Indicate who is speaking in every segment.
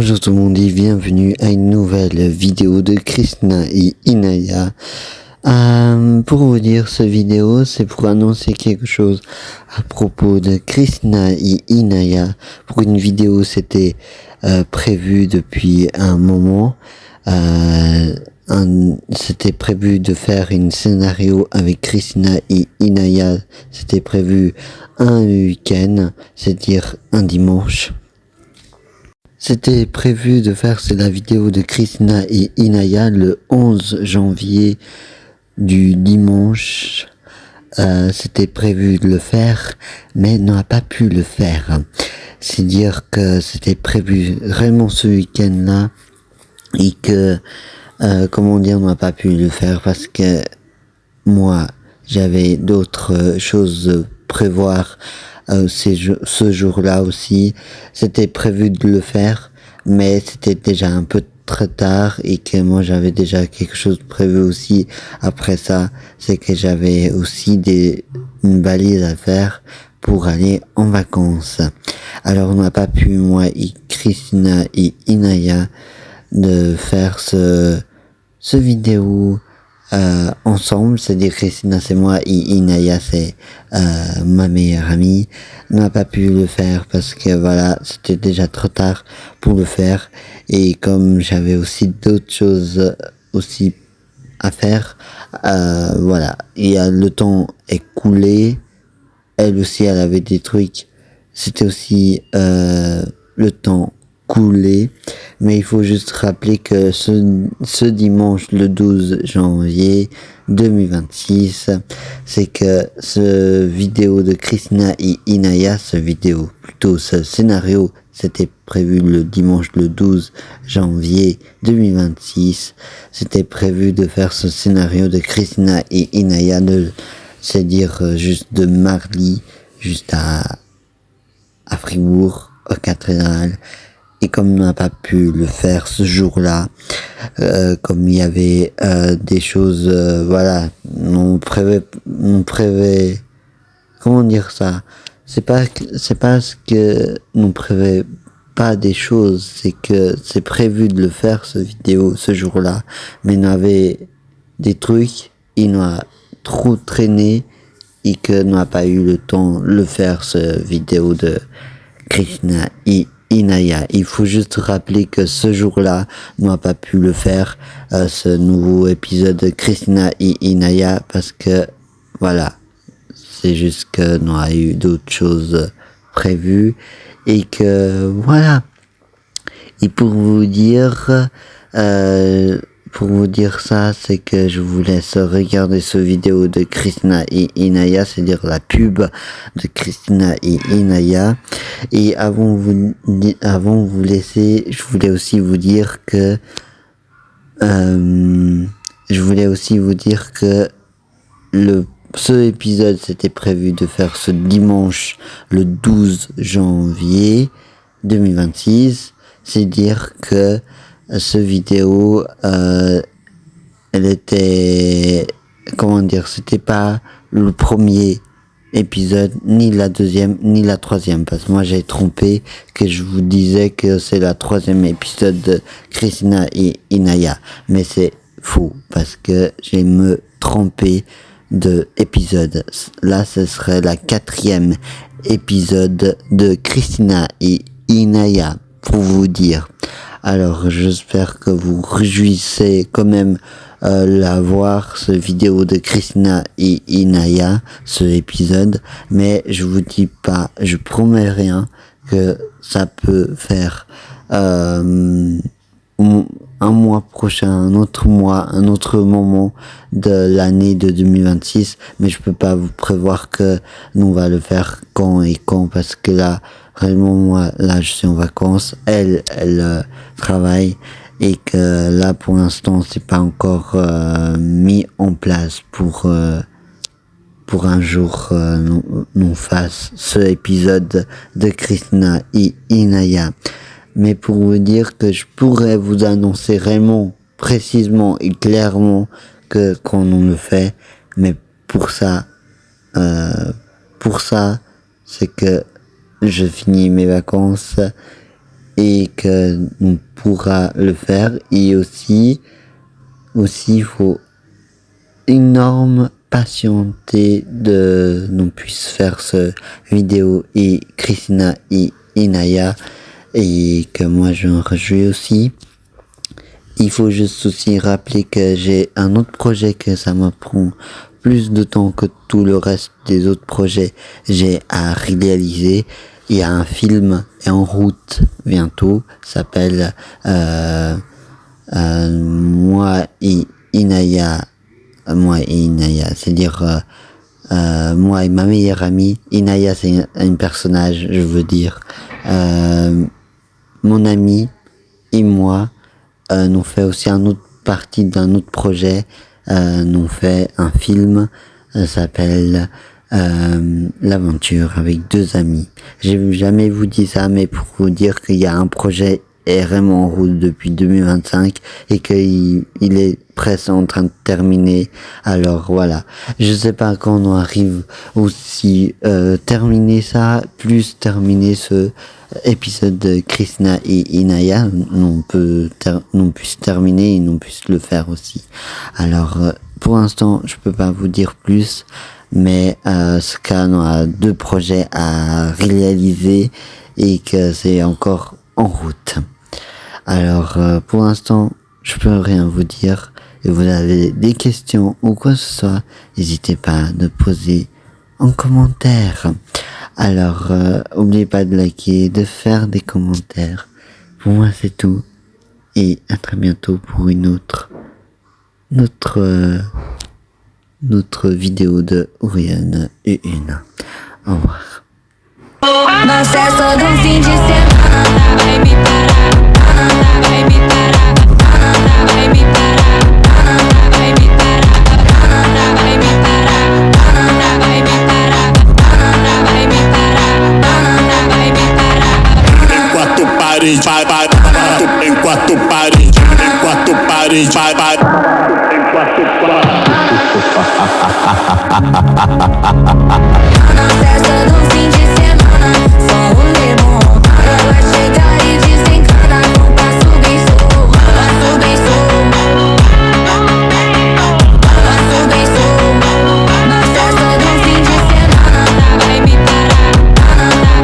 Speaker 1: Bonjour tout le monde et bienvenue à une nouvelle vidéo de Krishna et Inaya. Pour vous dire, cette vidéo, c'est pour annoncer quelque chose à propos de Krishna et Inaya. Pour une vidéo, c'était prévu depuis un moment. C'était prévu de faire un scénario avec Krishna et Inaya. C'était prévu un week-end, c'est-à-dire un dimanche. C'était prévu de faire la vidéo de Krishna et Inaya le 11 janvier du dimanche. C'était prévu de le faire, mais n'a pas pu le faire. C'est dire que c'était prévu vraiment ce week-end-là et que, on n'a pas pu le faire parce que moi, j'avais d'autres choses prévoir. Ce jour-là aussi, c'était prévu de le faire, mais c'était déjà un peu très tard et que moi j'avais déjà quelque chose prévu aussi. Après ça, c'est que j'avais aussi une valise à faire pour aller en vacances. Alors on n'a pas pu, moi et Krishna et Inaya, de faire ce vidéo ensemble, c'est-à-dire Christina c'est moi et Inaya c'est ma meilleure amie. On n'a pas pu le faire parce que voilà, c'était déjà trop tard pour le faire et comme j'avais aussi d'autres choses aussi à faire, voilà, le temps est coulé. Elle aussi elle avait des trucs, c'était aussi le temps coulé, mais il faut juste rappeler que ce dimanche le 12 janvier 2026, c'est que ce vidéo de Krishna et Inaya, ce scénario, c'était prévu le dimanche le 12 janvier 2026, c'était prévu de faire ce scénario de Krishna et Inaya, c'est-à-dire juste de mardi, juste à Fribourg, aux cathédrales. Et comme on n'a pas pu le faire ce jour-là, comme il y avait des choses, voilà, on prévait, comment dire ça? C'est pas ce que nous prévait pas des choses, c'est que c'est prévu de le faire ce vidéo ce jour-là, mais on avait des trucs, il nous a trop traîné et que n'a pas eu le temps de le faire ce vidéo de Krishna et Inaya. Il faut juste rappeler que ce jour-là, on n'a pas pu le faire, ce nouveau épisode de Krishna et Inaya, parce que, voilà, c'est juste que nous a eu d'autres choses prévues, et que, voilà. Et pour vous dire ça, c'est que je vous laisse regarder ce vidéo de Krishna et Inaya, c'est-à-dire la pub de Krishna et Inaya. Et avant de vous laisser, je voulais aussi vous dire que ce épisode c'était prévu de faire ce dimanche le 12 janvier 2026. C'est dire que ce vidéo, elle était, c'était pas le premier épisode, ni la deuxième, ni la troisième, parce que moi j'ai trompé que je vous disais que c'est la troisième épisode de Krishna et Inaya, mais c'est faux, parce que j'ai me trompé de épisode. Là, ce serait la quatrième épisode de Krishna et Inaya, pour vous dire. Alors, j'espère que vous réjouissez quand même la voir, ce vidéo de Krishna et Inaya, ce épisode, mais je vous dis pas, je promets rien, que ça peut faire un mois prochain, un autre mois, un autre moment de l'année de 2026, mais je peux pas vous prévoir que nous on va le faire quand et quand, parce que là, réellement, moi, là, je suis en vacances, elle travaille, et que là, pour l'instant, c'est pas encore mis en place pour un jour, nous fasse ce épisode de Krishna et Inaya. Mais pour vous dire que je pourrais vous annoncer réellement, précisément et clairement que quand on le fait, mais pour ça, c'est que je finis mes vacances et que nous pourra le faire. Et aussi, il faut énorme patienter de nous puisse faire ce vidéo et Christina et Inaya et que moi je me réjouis aussi. Il faut juste aussi rappeler que j'ai un autre projet que ça me prend plus de temps que tout le reste des autres projets j'ai à réaliser. Il y a un film en route bientôt, s'appelle moi et Inaya, c'est-à-dire moi et ma meilleure amie. Inaya, c'est un personnage, je veux dire. Mon ami et moi, nous fait aussi un autre partie d'un autre projet. Nous fait un film, s'appelle L'aventure avec deux amis. J'ai jamais vous dit ça, mais pour vous dire qu'il y a un projet est vraiment en route depuis 2025 et qu'il est presque en train de terminer. Alors voilà, je sais pas quand on arrive aussi terminer ça, plus terminer ce épisode de Christina et Inaya, on puisse terminer et on puisse le faire aussi. Alors pour l'instant, je peux pas vous dire plus, mais ce cas on a 2 projets à réaliser et que c'est encore en route. Alors pour l'instant, je peux rien vous dire. Et vous avez des questions ou quoi que ce soit, n'hésitez pas à me poser en commentaire. Alors, n'oubliez pas de liker, de faire des commentaires. Pour moi, c'est tout. Et à très bientôt pour une autre vidéo de Oriane et une. Au revoir.
Speaker 2: Enquanto parede, na festa do fim de semana, só o limão. Ela chega e desencana com passo bem solto, passo bem solto, passo bem solto. Na festa do fim de semana, vai me parar,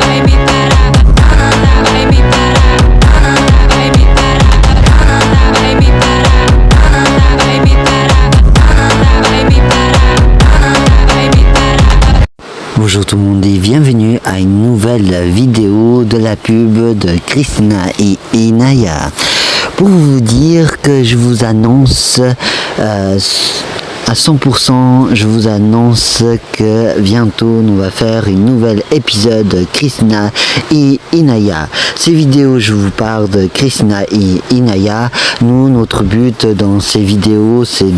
Speaker 2: vai me parar, vai me parar, vai me parar, vai me parar, vai me parar, vai me parar.
Speaker 1: Bonjour tout le monde et bienvenue à une nouvelle vidéo de la pub de Christina et Inaya. Pour vous dire que je vous annonce à 100%, je vous annonce que bientôt nous va faire une nouvelle épisode de Christina et Inaya. Ces vidéos, je vous parle de Christina et Inaya. Nous, notre but dans ces vidéos, ces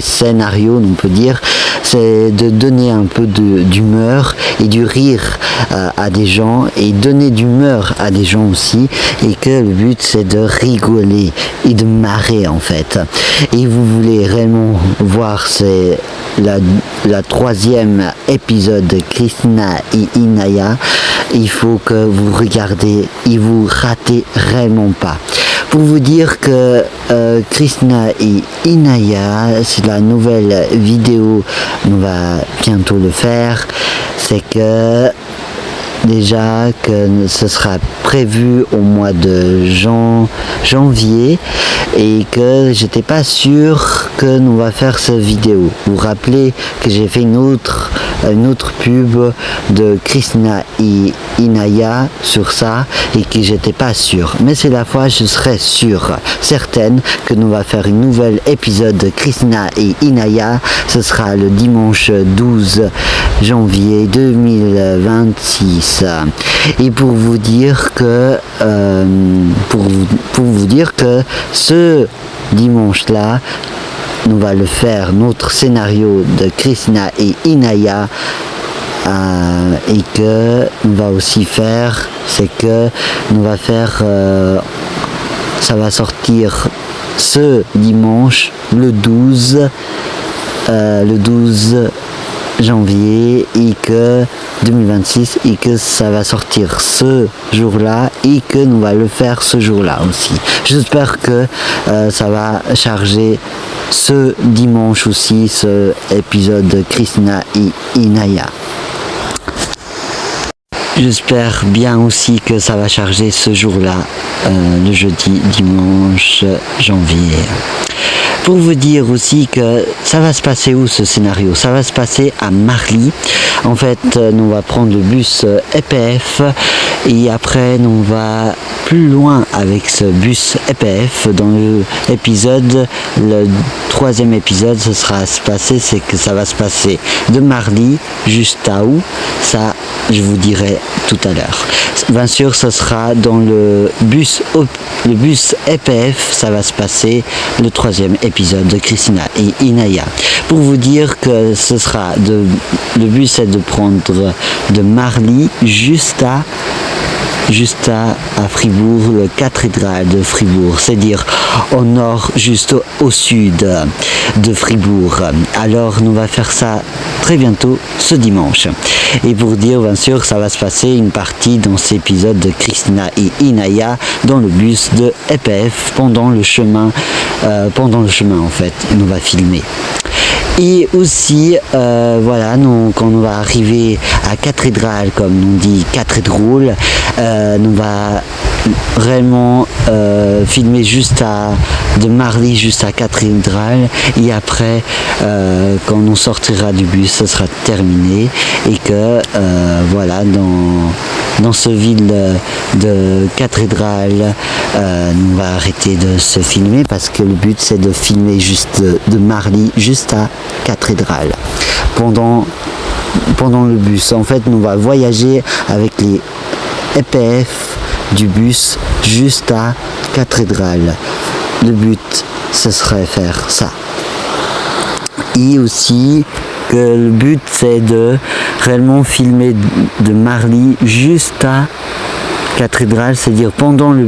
Speaker 1: scénarios, on peut dire, c'est de donner un peu d'humeur et du rire à des gens et donner d'humeur à des gens aussi, et que le but c'est de rigoler et de marrer en fait. Et vous voulez vraiment voir, c'est la 3e épisode de Christina et Inaya, il faut que vous regardez et vous ratez vraiment pas. Pour vous dire que Christina et Inaya, c'est la nouvelle vidéo, on va bientôt le faire, c'est que déjà que ce sera prévu au mois de janvier et que j'étais pas sûr que nous va faire cette vidéo. Vous vous rappelez que j'ai fait une autre pub de Christina et Inaya sur ça et que j'étais pas sûr, mais c'est la fois je serai certaine que nous va faire une nouvelle épisode de Christina et Inaya. Ce sera le dimanche 12 janvier 2026. Et pour vous dire que ce dimanche là nous va le faire notre scénario de Christina et Inaya, et que nous va aussi faire, c'est que nous va faire ça va sortir ce dimanche le 12 janvier et que 2026 et que ça va sortir ce jour-là et que nous va le faire ce jour-là aussi. J'espère que ça va charger ce dimanche aussi, ce épisode de Christina et Inaya. J'espère bien aussi que ça va charger ce jour-là, le jeudi, dimanche, janvier. Pour vous dire aussi que ça va se passer où ce scénario? Ça va se passer à Marly. En fait, nous va prendre le bus EPF et après nous va plus loin avec ce bus EPF. Dans l'épisode, le 3e épisode, c'est que ça va se passer de Marly jusqu'à où? Ça, je vous dirai tout à l'heure. Bien sûr, ce sera dans le bus EPF, ça va se passer le 3e épisode de Christina et Inaya. Pour vous dire que ce sera le bus est de prendre de Marly jusqu'à Fribourg, le cathédrale de Fribourg, c'est-à-dire au nord, juste au sud de Fribourg. Alors nous va faire ça très bientôt ce dimanche. Et pour dire, bien sûr, ça va se passer une partie dans cet épisode de Christina et Inaya dans le bus de EPF pendant le chemin en fait, nous va filmer. Et aussi, voilà, quand on va arriver à cathédrale, comme on dit cathédrale, nous va réellement filmer de Marly jusqu'à cathédrale et après, quand on sortira du bus, ce sera terminé et que, voilà, dans ce ville de cathédrale, on va arrêter de se filmer parce que le but c'est de filmer juste de Marly jusqu'à cathédrale pendant le bus. En fait, on va voyager avec les EPF du bus jusqu'à cathédrale. Le but, ce serait faire ça. Et aussi que le but c'est de réellement filmer de Marly jusqu'à cathédrale, c'est-à-dire pendant le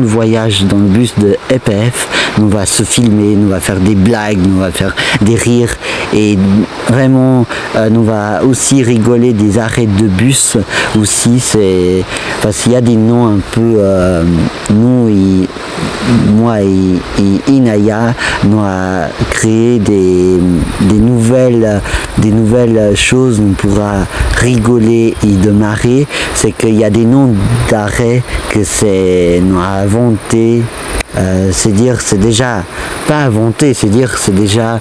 Speaker 1: voyage dans le bus de EPF, on va se filmer, on va faire des blagues, on va faire des rires et vraiment on va aussi rigoler des arrêts de bus aussi, c'est parce qu'il y a des noms un peu moi et Inaya nous a créé des nouvelles choses, on pourra rigoler et de marrer, c'est qu'il y a des noms d'arrêts que nous a inventé, c'est déjà pas inventé, c'est déjà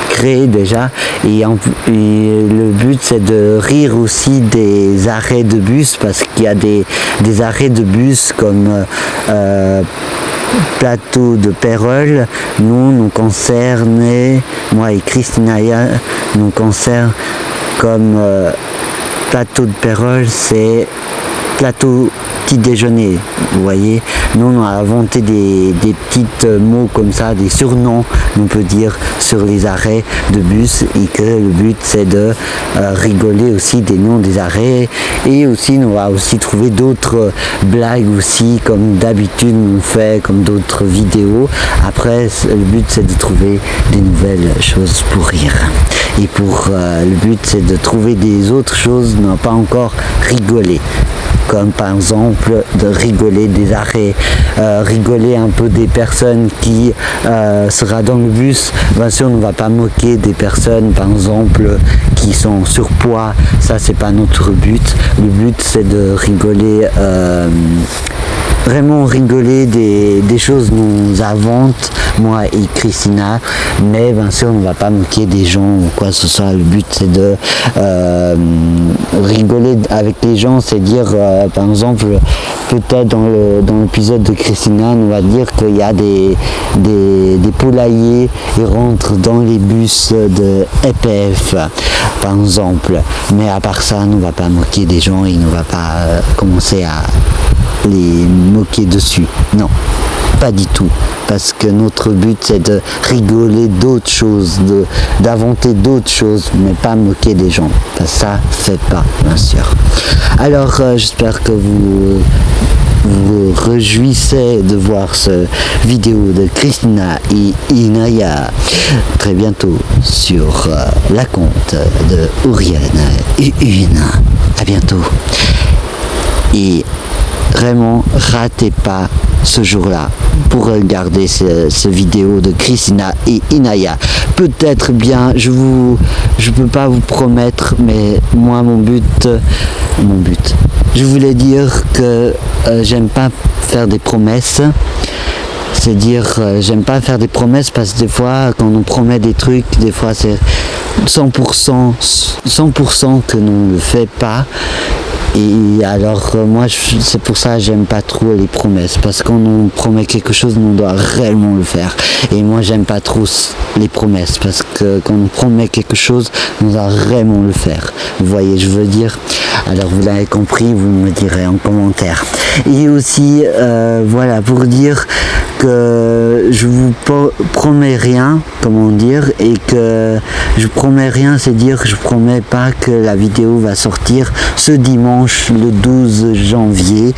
Speaker 1: créé déjà et le but c'est de rire aussi des arrêts de bus parce qu'il y a des arrêts de bus comme plateau de Pérol, nous concerne, moi et Christina nous concerne comme plateau de Pérol, c'est plateau petit déjeuner, vous voyez. Nous on a inventé des petits mots comme ça, des surnoms, on peut dire, sur les arrêts de bus et que le but c'est de rigoler aussi des noms des arrêts et aussi on va aussi trouver d'autres blagues aussi comme d'habitude on fait, comme d'autres vidéos. Après le but c'est de trouver des nouvelles choses pour rire et le but c'est de trouver des autres choses on n'a pas encore rigolé, comme par exemple de rigoler des arrêts, rigoler un peu des personnes qui sera dans le bus. Bien sûr on ne va pas moquer des personnes par exemple qui sont surpoids, ça c'est pas notre but. Le but c'est de rigoler, vraiment rigoler des choses nous inventent, moi et Christina, mais bien sûr on ne va pas moquer des gens ou quoi que ce soit. Le but c'est de rigoler avec les gens, c'est dire par exemple peut-être dans l'épisode de Christina on va dire qu'il y a des poulaillers qui rentrent dans les bus de EPF par exemple, mais à part ça on ne va pas moquer des gens et on ne va pas commencer à les moquer dessus, non, pas du tout, parce que notre but c'est de rigoler d'autres choses, d'inventer d'autres choses, mais pas moquer des gens, ça faites pas bien sûr. Alors j'espère que vous vous réjouissez de voir ce vidéo de Christina et Inaya très bientôt sur la compte de Oriane et Une. À bientôt. Et vraiment, ratez pas ce jour-là pour regarder ce vidéo de Christina et Inaya. Peut-être bien, je peux pas vous promettre, mais moi mon but, je voulais dire que j'aime pas faire des promesses. C'est-à-dire, j'aime pas faire des promesses parce que des fois, quand on promet des trucs, des fois c'est 100% que l'on ne le fait pas. Et alors moi c'est pour ça que j'aime pas trop les promesses, parce que quand on promet quelque chose on doit réellement le faire, et moi j'aime pas trop les promesses parce que quand on promet quelque chose on doit réellement le faire, vous voyez je veux dire. Alors vous l'avez compris, vous me direz en commentaire. Et aussi voilà, pour dire que je vous promets rien, comment dire, et que je promets rien, c'est dire que je promets pas que la vidéo va sortir ce dimanche le 12 janvier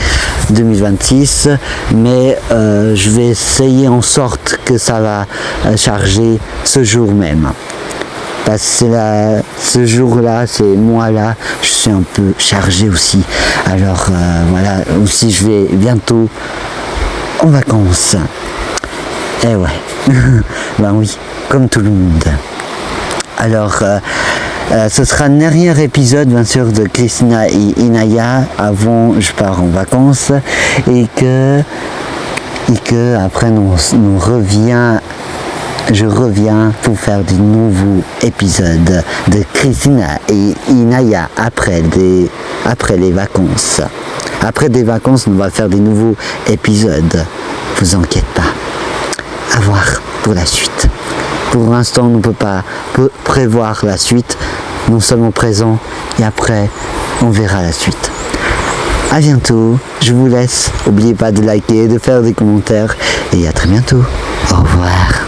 Speaker 1: 2026, mais je vais essayer en sorte que ça va charger ce jour même. Parce que ce jour-là, c'est moi-là, je suis un peu chargé aussi. Alors voilà, aussi je vais bientôt en vacances. Eh ouais, ben oui, comme tout le monde. Alors, ce sera le dernier épisode, bien sûr, de Christina et Inaya avant je pars en vacances, et que après je reviens pour faire de nouveaux épisodes de Christina et Inaya après les vacances. Après des vacances, on va faire des nouveaux épisodes. Vous inquiétez pas. À voir pour la suite. Pour l'instant, on ne peut pas prévoir la suite. Nous sommes au présent et après, on verra la suite. À bientôt. Je vous laisse. N'oubliez pas de liker, de faire des commentaires et à très bientôt. Au revoir.